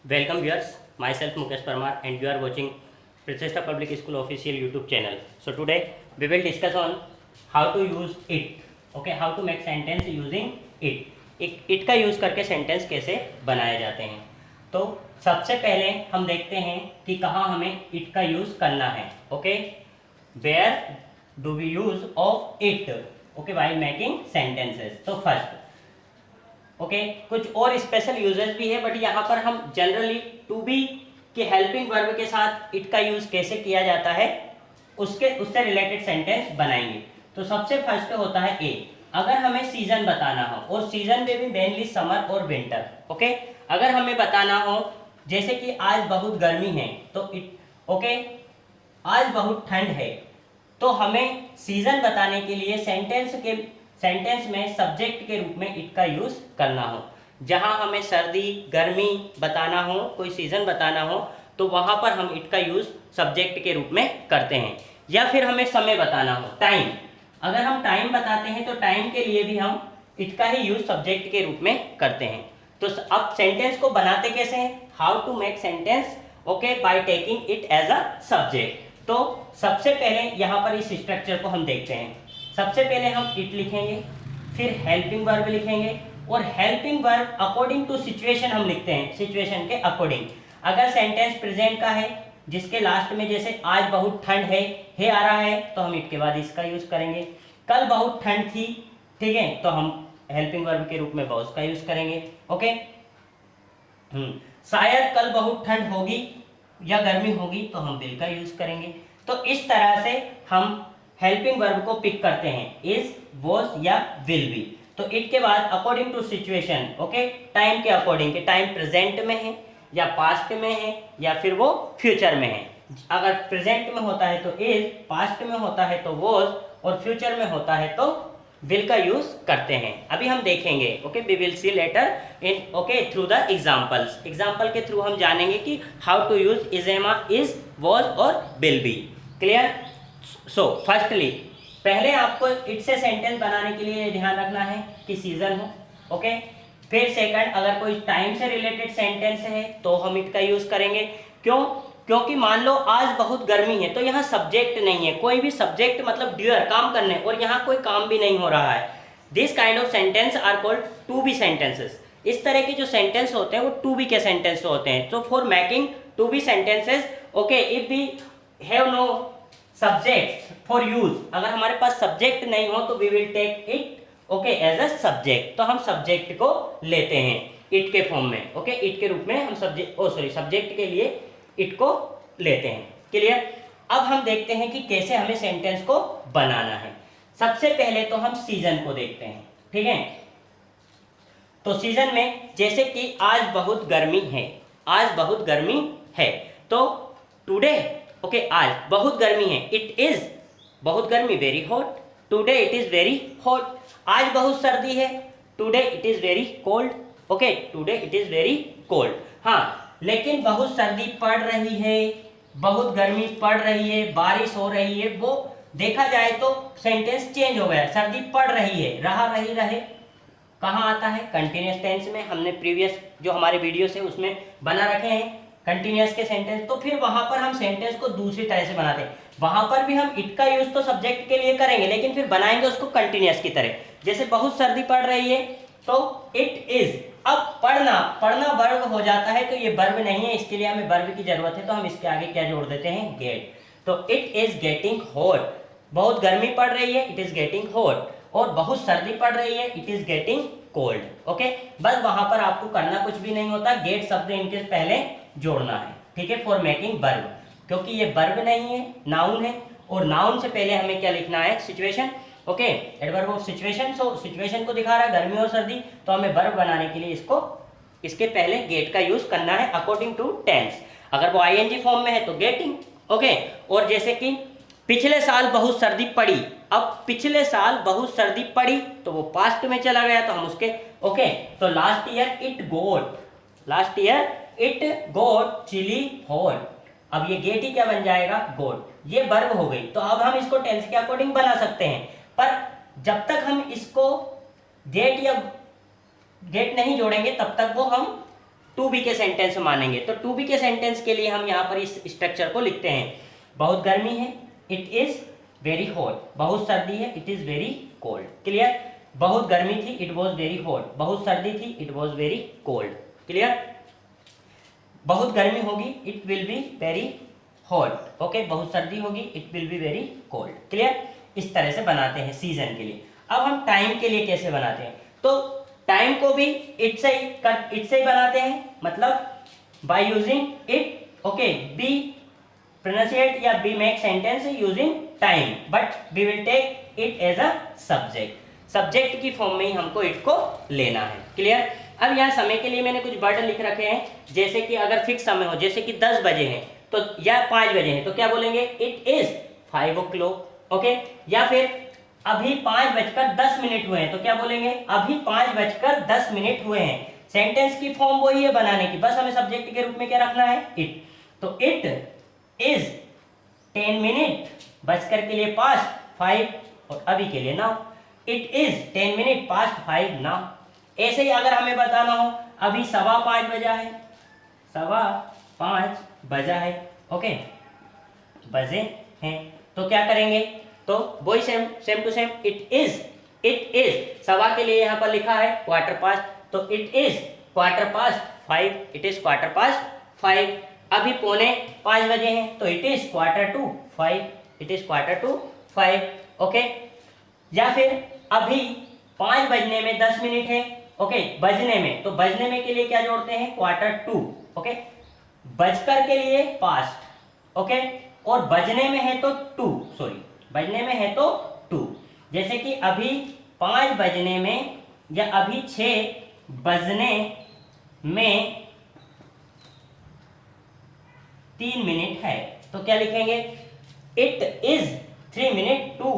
Welcome viewers, myself Mukesh Parmar and you are watching Pratishta Public School official YouTube channel. So today we will discuss on how to use it. Okay, how to make sentence using it. it का use करके sentence कैसे बनाए जाते हैं। तो सबसे पहले हम देखते हैं कि कहाँ हमें it का यूज़ करना है। Okay, where do we use of it? Okay, while making sentences. तो फर्स्ट ओके कुछ और स्पेशल यूजेस भी है, बट यहाँ पर हम जनरली टू बी के हेल्पिंग वर्ब के साथ इट का यूज कैसे किया जाता है उससे रिलेटेड सेंटेंस बनाएंगे। तो सबसे फर्स्ट होता है ए। अगर हमें सीजन बताना हो, और सीजन में भी मेनली समर और विंटर। ओके, अगर हमें बताना हो जैसे कि आज बहुत गर्मी है तो इट ओके आज बहुत ठंड है, तो हमें सीजन बताने के लिए सेंटेंस में सब्जेक्ट के रूप में इट का यूज करना हो। जहां हमें सर्दी गर्मी बताना हो, कोई सीजन बताना हो, तो वहां पर हम इट का यूज सब्जेक्ट के रूप में करते हैं। या फिर हमें समय बताना हो, टाइम, अगर हम टाइम बताते हैं तो टाइम के लिए भी हम इट का ही यूज सब्जेक्ट के रूप में करते हैं। तो अब सेंटेंस को बनाते कैसे हैं, how to make sentence okay by taking it as a subject. तो सबसे पहले यहाँ पर इस स्ट्रक्चर को हम देखते हैं। सबसे पहले हम इट लिखेंगे, फिर हेल्पिंग वर्ब लिखेंगे, और helping verb according to situation हम लिखते हैं, सिचुएशन के अकॉर्डिंग। अगर सेंटेंस प्रेजेंट का है जिसके लास्ट में जैसे आज बहुत ठंड है आ रहा है, तो हम इट के बाद इसका यूज करेंगे। कल बहुत ठंड थी, ठीक है, तो हम हेल्पिंग वर्ब के रूप में वाज का यूज करेंगे। ओके, शायद कल बहुत ठंड होगी या गर्मी होगी, तो हम विल का यूज करेंगे। तो इस तरह से हम हेल्पिंग वर्ब को पिक करते हैं, इज, वॉज या विल बी। तो इट के बाद according to situation, okay, time के अकॉर्डिंग कि टाइम प्रेजेंट में है या पास्ट में है या फिर वो फ्यूचर में है। अगर प्रेजेंट में होता है तो इज, पास्ट में होता है तो वॉज, और फ्यूचर में होता है तो विल का यूज करते हैं। अभी हम देखेंगे, okay, we will see later in okay through the examples. Example के थ्रू हम जानेंगे कि how to use is, was और will be. Clear? So firstly पहले आपको इट से सेंटेंस बनाने के लिए ध्यान रखना है कि सीजन हो। ओके, फिर सेकंड, अगर कोई टाइम से रिलेटेड सेंटेंस है तो हम इट का यूज करेंगे। क्यों? क्योंकि मान लो आज बहुत गर्मी है, तो यहाँ सब्जेक्ट नहीं है, कोई भी सब्जेक्ट मतलब ड्यूअर काम करने, और यहाँ कोई काम भी नहीं हो रहा है। This kind of sentence are called to be sentences. इस तरह के जो सेंटेंस होते हैं वो टू बी के सेंटेंस होते हैं। तो for making to be sentences, okay, if we have no subject for use, अगर हमारे पास सब्जेक्ट नहीं हो तो we will take it okay as a subject. तो हम सब्जेक्ट को लेते हैं इट के फॉर्म में। ओके, इट के रूप में हम सब्जेक्ट के लिए इट को लेते हैं। क्लियर? अब हम देखते हैं कि कैसे हमें सेंटेंस को बनाना है। सबसे पहले तो हम सीजन को देखते हैं, ठीक है। तो सीजन में जैसे कि आज बहुत गर्मी है, आज बहुत गर्मी है, तो टुडे ओके आज बहुत गर्मी है, इट इज बहुत गर्मी, very hot. Today it is very hot. आज बहुत सर्दी है, today it is very cold. Okay, today it is very cold. हाँ, लेकिन बहुत सर्दी पड़ रही है, बहुत गर्मी पड़ रही है, बारिश हो रही है, वो देखा जाए तो सेंटेंस चेंज हो गया। सर्दी पड़ रही है, रहे कहाँ आता है? कंटिन्यूअस टेंस में। हमने प्रीवियस जो हमारे वीडियोस है उसमें बना रखे हैं कंटिन्यूअस के सेंटेंस। तो फिर वहां पर हम सेंटेंस को दूसरी तरह से बनाते हैं। वहां पर भी हम इट का यूज तो सब्जेक्ट के लिए करेंगे, लेकिन फिर बनाएंगे उसको कंटिन्यूअस की तरह। जैसे बहुत सर्दी पड़ रही है तो इट इज। अब पढ़ना वर्ब हो जाता है, तो ये वर्ब नहीं है, इसके लिए हमें वर्ब की जरूरत है, तो हम इसके आगे क्या जोड़ देते हैं? गेट। तो इट इज गेटिंग हॉट। बहुत गर्मी पड़ रही है, इट इज गेटिंग हॉट, और बहुत सर्दी पड़ रही है, it is getting cold. Okay, बस वहां पर आपको करना कुछ भी नहीं होता, गेट शब्द इनके पहले जोड़ना है, ठीक है, फॉर मेकिंग वर्ब। क्योंकि ये वर्ब नहीं है, नाउन है, और नाउन से पहले हमें क्या लिखना है? Situation. Okay, adverb of situation. So situation को दिखा रहा है गर्मी और सर्दी, तो हमें वर्ब बनाने के लिए इसके पहले गेट का यूज करना है अकॉर्डिंग टू टेंस। अगर वो आईएनजी फॉर्म में है तो गेटिंग। ओके, और जैसे कि पिछले साल बहुत सर्दी पड़ी, अब पिछले साल बहुत सर्दी पड़ी तो वो पास्ट में चला गया, तो हम उसके ओके, तो last year it got chilly hot. अब ये गेट ही क्या बन जाएगा? गोट। ये वर्ब हो गई। तो अब हम इसको टेंस के अकॉर्डिंग बना सकते हैं, पर जब तक हम इसको गेट नहीं जोड़ेंगे तब तक वो हम टू बी के सेंटेंस मानेंगे। तो टू बी के सेंटेंस के लिए हम यहाँ पर इस स्ट्रक्चर को लिखते हैं। बहुत गर्मी है, इट इज वेरी हॉट। बहुत सर्दी है, it is very cold. Clear? बहुत गर्मी थी, इट वॉज वेरी हॉट। बहुत सर्दी थी, it was very cold. Clear? बहुत गर्मी होगी, it will be very hot. Okay, बहुत सर्दी होगी, it will be very cold. Clear? इस तरह से बनाते हैं सीजन के लिए। अब हम टाइम के लिए कैसे बनाते हैं? तो टाइम को भी इट से ही बनाते हैं, मतलब by using it. Okay, be pronunciate या be make sentence using time, but we will take it as a subject. Subject की फॉर्म में ही हमको इट को लेना है। क्लियर? अब यहाँ समय के लिए मैंने कुछ वर्ड लिख रखे हैं, जैसे कि अगर फिक्स समय हो, जैसे कि 10 बजे हैं तो या 5 बजे हैं तो क्या बोलेंगे? It is 5 o'clock। ओके, या फिर अभी 5:10 हुए हैं तो क्या बोलेंगे? अभी 5:10 हुए हैं। सेंटेंस की फॉर्म वही है बनाने की, बस हमें सब्जेक्ट के रूप में क्या रखना है? इट। तो इट इज 10 मिनट, बजकर के लिए पास्ट 5 और अभी के लिए now. It is 10 minute past 5 now. ऐसे ही अगर हमें बताना हो अभी 5:15 बजा है, 5:15 बजा है। ओके, बजे हैं तो क्या करेंगे? तो वही same to same it is सवा के लिए यहाँ पर लिखा है क्वार्टर पास्ट, तो it is quarter past 5, it is quarter past 5। अभी 4:45 बजे हैं तो it is quarter to 5, it is quarter to 5। Okay, या फिर अभी 5 बजने में 10 मिनट है। ओके, बजने में, तो बजने में के लिए क्या जोड़ते हैं? Quarter to. ओके, बजकर के लिए पास्ट। ओके, और बजने में है तो बजने में है तो 2। जैसे कि अभी 5 बजने में या अभी 6 बजने में 3 मिनट है तो क्या लिखेंगे? It is 3 minute to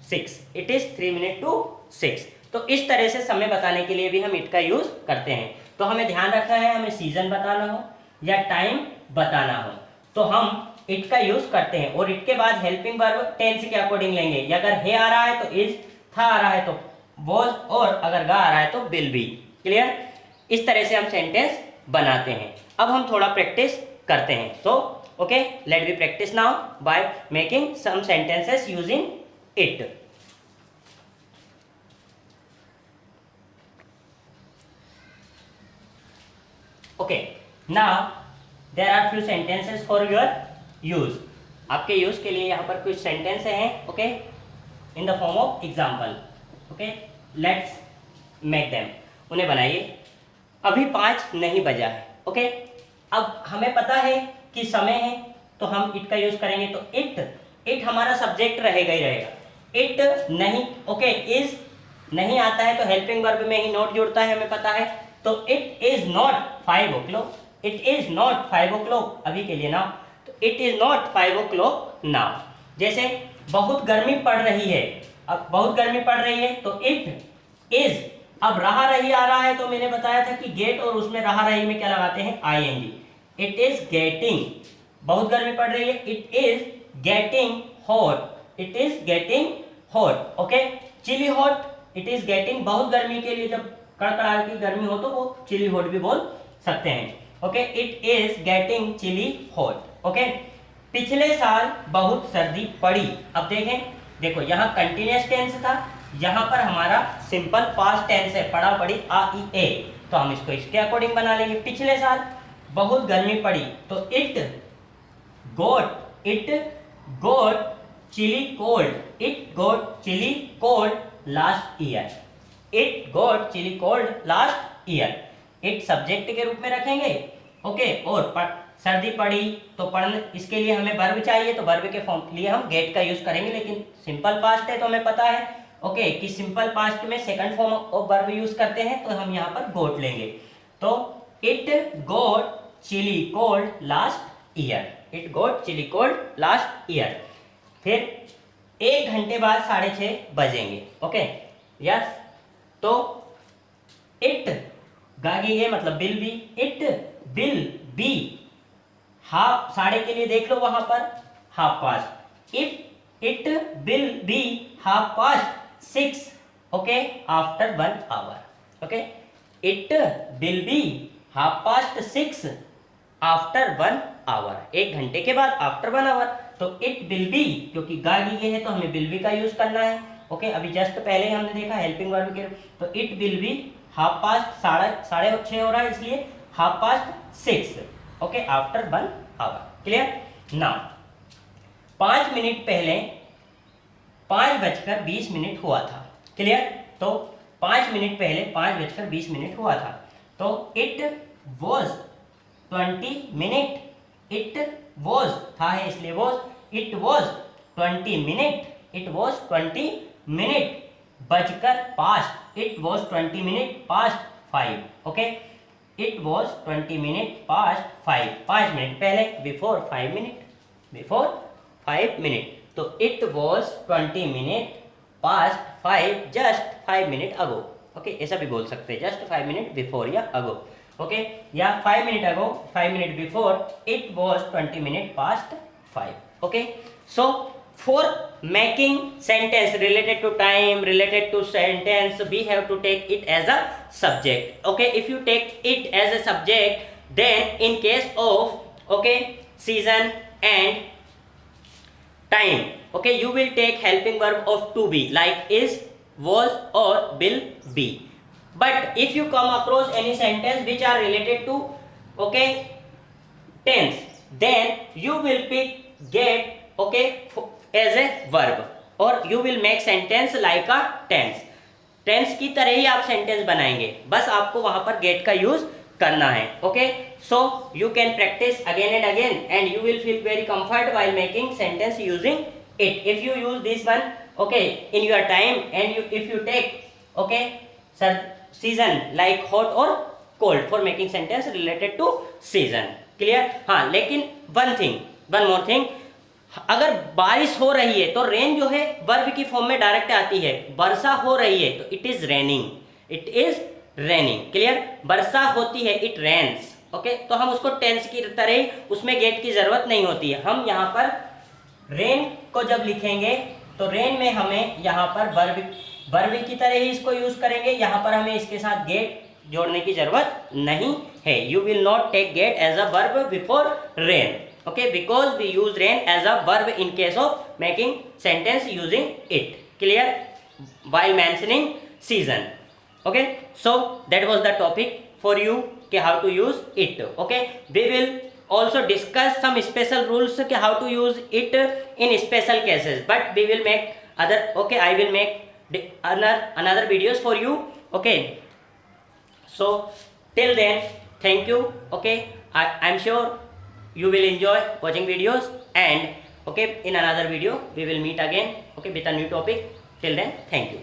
6, it is 3 minute to 6। तो इस तरह से समय बताने के लिए भी हम इट का यूज करते हैं। तो हमें ध्यान रखना है, हमें सीजन बताना हो या टाइम बताना हो तो हम इट का यूज करते हैं। और इट के बाद हेल्पिंग वर्ब टेंस के अकॉर्डिंग लेंगे। या अगर है आ रहा है तो इज, था आ रहा है तो वॉज, और अगर गा आ रहा है तो विल बी। क्लियर? इस तरह से हम सेंटेंस बनाते हैं। अब हम थोड़ा प्रैक्टिस करते हैं। So okay, let we practise now by making some sentences using it. Okay, now there are few sentences for your use. आपके यूज के लिए यहाँ पर कुछ सेंटेंस हैं। Okay, in the form of example. Okay, let's make them. उन्हें बनाइए। अभी 5 नहीं बजा है। ओके, अब हमें पता है कि समय है तो हम इट का यूज करेंगे। तो इट हमारा सब्जेक्ट रहेगा ही रहेगा। इट नहीं, ओके, इज नहीं आता है तो हेल्पिंग वर्ब में ही नॉट जुड़ता है, हमें पता है। तो it is not 5 o'clock, it is not 5 o'clock अभी के लिए नाउ। तो it is not 5 o'clock now. जैसे बहुत गर्मी पड़ रही है, अब बहुत गर्मी पड़ रही है तो इट इज, अब रहा रही आ रहा है तो मैंने बताया था कि गेट और उसमें रहा रही में क्या लगाते हैं? ing। इट इज गेटिंग, बहुत गर्मी पड़ रही है, it is getting hot, it is getting hot. Okay, chilly hot, it is getting, बहुत गर्मी के लिए जब कड़कड़ा की गर्मी हो तो वो चिली हॉट भी बोल सकते हैं। Okay, it is getting chilly hot. Okay, पिछले साल बहुत सर्दी पड़ी। अब देखें, देखो यहाँ कंटिन्यूअस टेंस था, यहाँ पर हमारा सिंपल पास्ट टेंस है, पड़ा पड़ी आ ई ए, तो हम इसको इसके अकॉर्डिंग बना लेंगे। पिछले साल बहुत गर्मी पड़ी तो it got chilly cold, it got chilly cold last year, it got chilly cold last year. It subject के रूप में रखेंगे। ओके, और सर्दी पड़ी तो पढ़ने, इसके लिए हमें वर्ब चाहिए तो वर्ब के फॉर्म लिए हम गेट का यूज करेंगे, लेकिन सिंपल पास्ट है तो हमें पता है ओके कि सिंपल पास्ट में second form of verb use करते हैं, तो हम यहाँ पर गोट लेंगे। तो it got chilly cold last year, it got chilly cold last year. फिर 1 घंटे बाद 6:30 बजेंगे। ओके, यस, तो इट गागी है मतलब will be, it will be half, साढ़े के लिए देख लो वहां पर half past, it will be half past 6 okay after 1 hour। Okay, it will be 6:30 after 1 hour, 1 घंटे के बाद आफ्टर 1 आवर। तो इट विल बी, क्योंकि गा गई है तो हमें विल बी का यूज करना है। ओके, अभी जस्ट पहले ही हमने देखा हेल्पिंग वर्ब के, तो इट विल बी 6:30, 6:30 हो रहा है इसलिए 6:30, okay, after 1 hour. Clear? Now 5 minute पहले 5:20 हुआ था। क्लियर? तो 5 मिनट पहले 5:20 हुआ था, तो it was 20 minute, it was था है इसलिए was, it was 20 minute, it was 20 minute बजकर past, it was 20 minute past 5, okay, it was 20 minute past 5, 5 minute पहले, बिफोर 5 मिनट, बिफोर 5 मिनट, तो it was 20 minute past 5 just 5 minute ago, okay, ऐसा भी बोल सकते हैं, जस्ट 5 मिनट बिफोर या अगो, okay, या 5 minute ago, 5 minute before, it was 20 minute past 5, okay. So for making sentence related to time, related to sentence, we have to take it as a subject, okay. If you take it as a subject, then in case of, okay, season and time, okay, you will take helping verb of to be like is, was or will be. But if you come across any sentence which are related to, okay, tense, then you will get, okay, as a verb, or you will make sentence like a tense, tense की तरह ही आप sentence बनाएंगे, बस आपको वहां पर get का use करना है, okay. So you can practice again and again and you will feel very comfort while making sentence using it. If you use this one, okay, in your time, and you, if you take, okay, season like hot or cold for making sentence related to season. Clear? हाँ, लेकिन one more thing, अगर बारिश हो रही है तो rain जो है वर्ब की फॉर्म में डायरेक्ट आती है, वर्षा हो रही है तो it is raining, it is raining. Clear? वर्षा होती है, इट रेन्स, ओके, तो हम उसको टेंस की तरह ही उसमें गेट की जरूरत नहीं होती है। हम यहाँ पर रेन को जब लिखेंगे तो रेन में हमें यहाँ पर वर्ब की तरह ही इसको यूज करेंगे, यहाँ पर हमें इसके साथ गेट जोड़ने की जरूरत नहीं है। You will not take get as a verb before rain, okay, because we use rain as a verb in case of making sentence using it. Clear? While mentioning season, okay. So that was the topic for you कि how to use it, okay. We will also discuss some special rules कि how to use it in special cases, but we will make other, okay, I will make another videos for you, okay. So till then, thank you, okay. I'm sure you will enjoy watching videos, and okay, in another video we will meet again, okay, with a new topic. Till then, thank you.